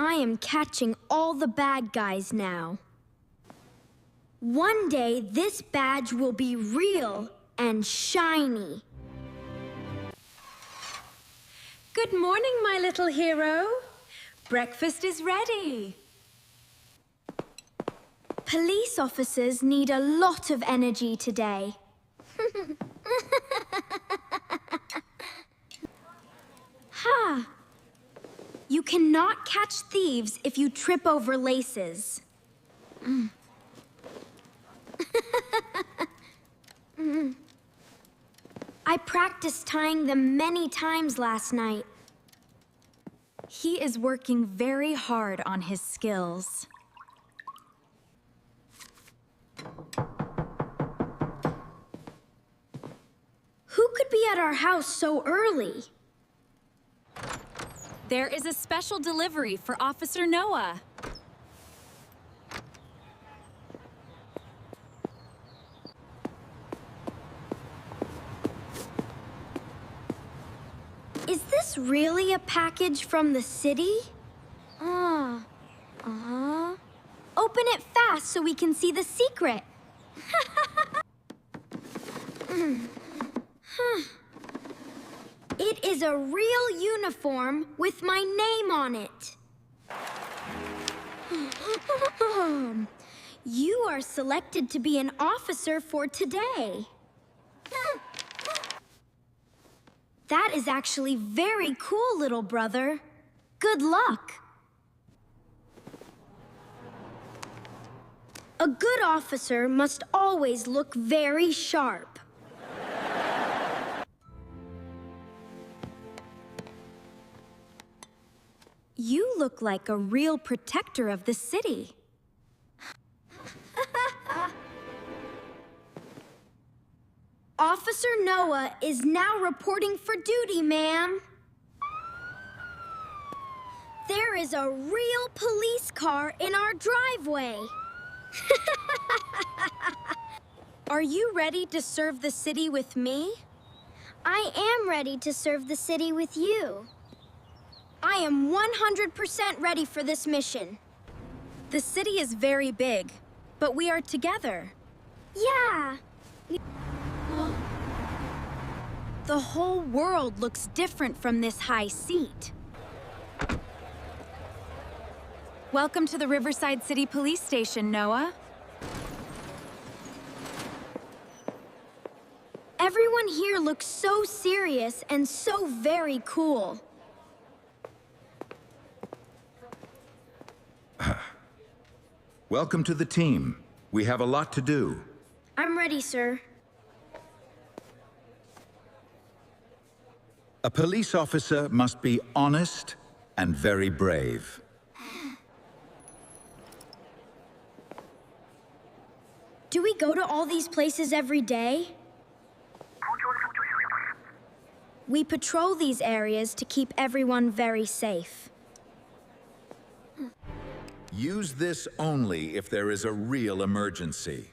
I am catching all the bad guys now. One day, this badge will be real and shiny. Good morning, my little hero. Breakfast is ready. Police officers need a lot of energy today. Ha! You cannot catch thieves if you trip over laces. I practiced tying them many times last night. He is working very hard on his skills. Who could be at our house so early? There is a special delivery for Officer Noah. Is this really a package from the city? Open it fast so we can see the secret. It is a real uniform with my name on it. You are selected to be an officer for today. That is actually very cool, little brother. Good luck. A good officer must always look very sharp. You look like a real protector of the city. Officer Noah is now reporting for duty, ma'am. There is a real police car in our driveway. Are you ready to serve the city with me? I am ready to serve the city with you. I am 100% ready for this mission. The city is very big, but we are together. Yeah. The whole world looks different from this high seat. Welcome to the Riverside City Police Station, Noah. Everyone here looks so serious and so very cool. Welcome to the team. We have a lot to do. I'm ready, sir. A police officer must be honest and very brave. Do we go to all these places every day? We patrol these areas to keep everyone very safe. Use this only if there is a real emergency.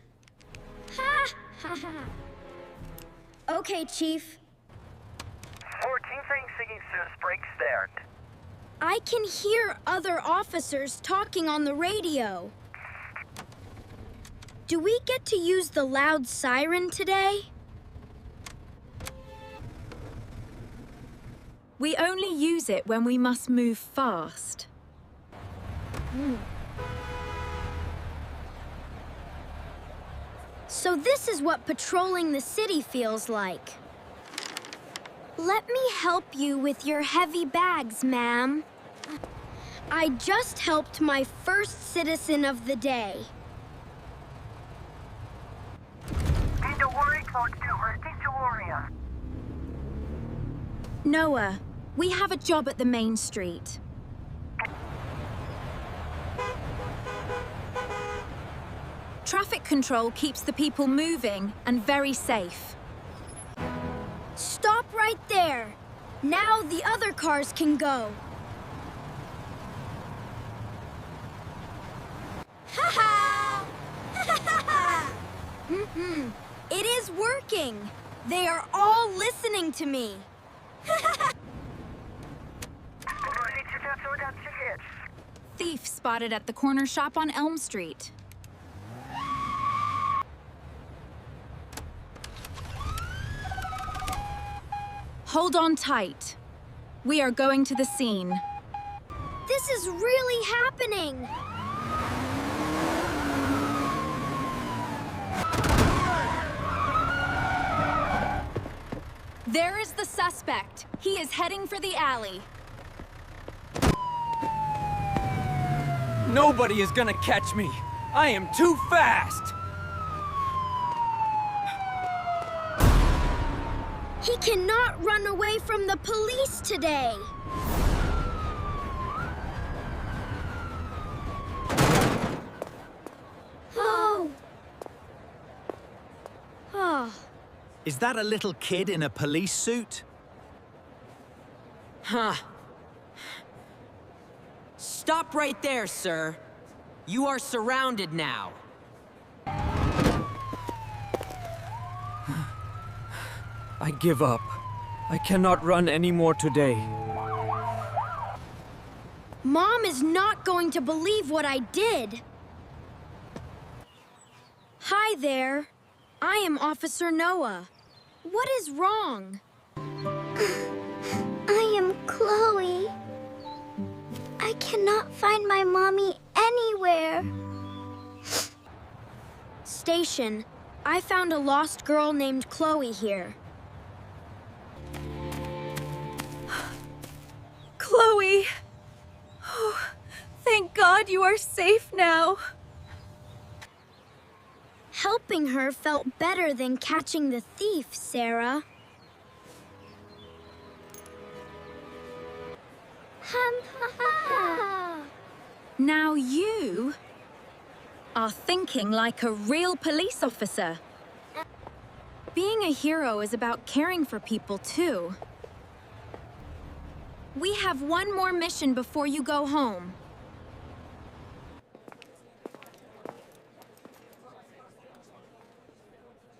Okay, Chief. 14 break start. I can hear other officers talking on the radio. Do we get to use the loud siren today? We only use it when we must move fast. So this is what patrolling the city feels like. Let me help you with your heavy bags, ma'am. I just helped my first citizen of the day. Noah, we have a job at the main street. Traffic control keeps the people moving and very safe. Stop right there. Now the other cars can go. Ha-ha! Ha-ha-ha! It is working. They are all listening to me. thief spotted at the corner shop on Elm Street. Hold on tight. We are going to the scene. This is really happening! There is the suspect. He is heading for the alley. Nobody is gonna catch me. I am too fast. He cannot run away from the police today! Oh. Oh. Is that a little kid in a police suit? Huh. Stop right there, sir. You are surrounded now. I give up. I cannot run anymore today. Mom is not going to believe what I did. Hi there. I am Officer Noah. What is wrong? I am Chloe. I cannot find my mommy anywhere. Station, I found a lost girl named Chloe here. Chloe! Oh, thank God you are safe now. Helping her felt better than catching the thief, Sarah. Now you are thinking like a real police officer. Being a hero is about caring for people, too. We have one more mission before you go home.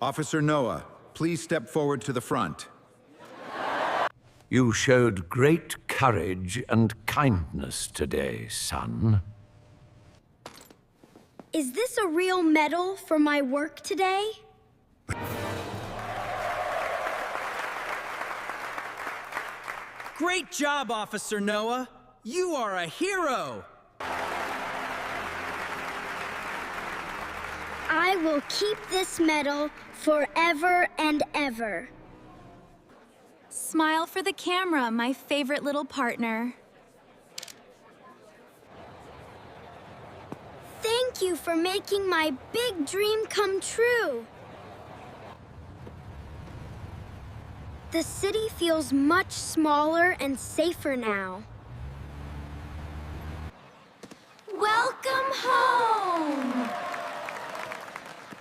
Officer Noah, please step forward to the front. You showed great courage and kindness today, son. Is this a real medal for my work today? Great job, Officer Noah. You are a hero. I will keep this medal forever and ever. Smile for the camera, my favorite little partner. Thank you for making my big dream come true. The city feels much smaller and safer now. Welcome home!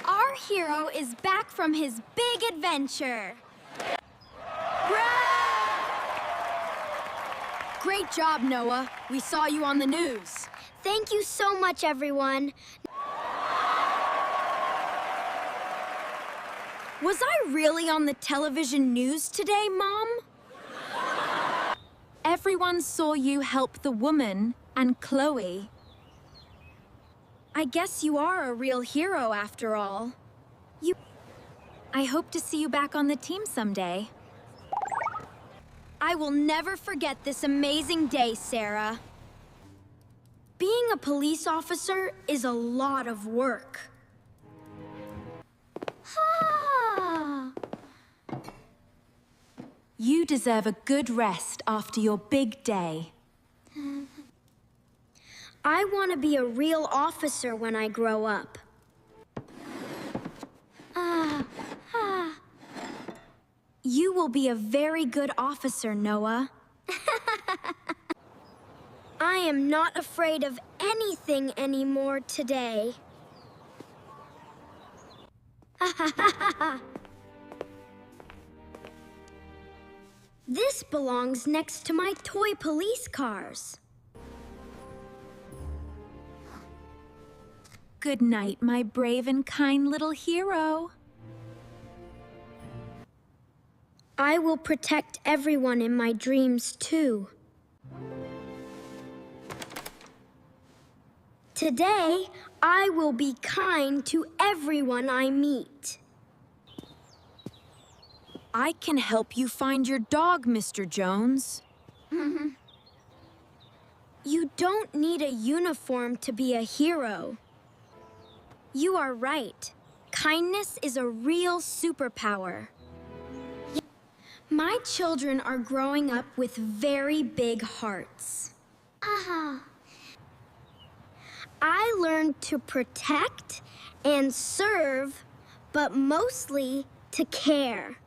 Our hero is back from his big adventure. Great job, Noah. We saw you on the news. Thank you so much, everyone. Was I really on the television news today, Mom? Everyone saw you help the woman and Chloe. I guess you are a real hero after all. I hope to see you back on the team someday. I will never forget this amazing day, Sarah. Being a police officer is a lot of work. You deserve a good rest after your big day. I want to be a real officer when I grow up. You will be a very good officer, Noah. I am not afraid of anything anymore today. This belongs next to my toy police cars. Good night, my brave and kind little hero. I will protect everyone in my dreams, too. Today, I will be kind to everyone I meet. I can help you find your dog, Mr. Jones. You don't need a uniform to be a hero. You are right. Kindness is a real superpower. My children are growing up with very big hearts. I learned to protect and serve, but mostly to care.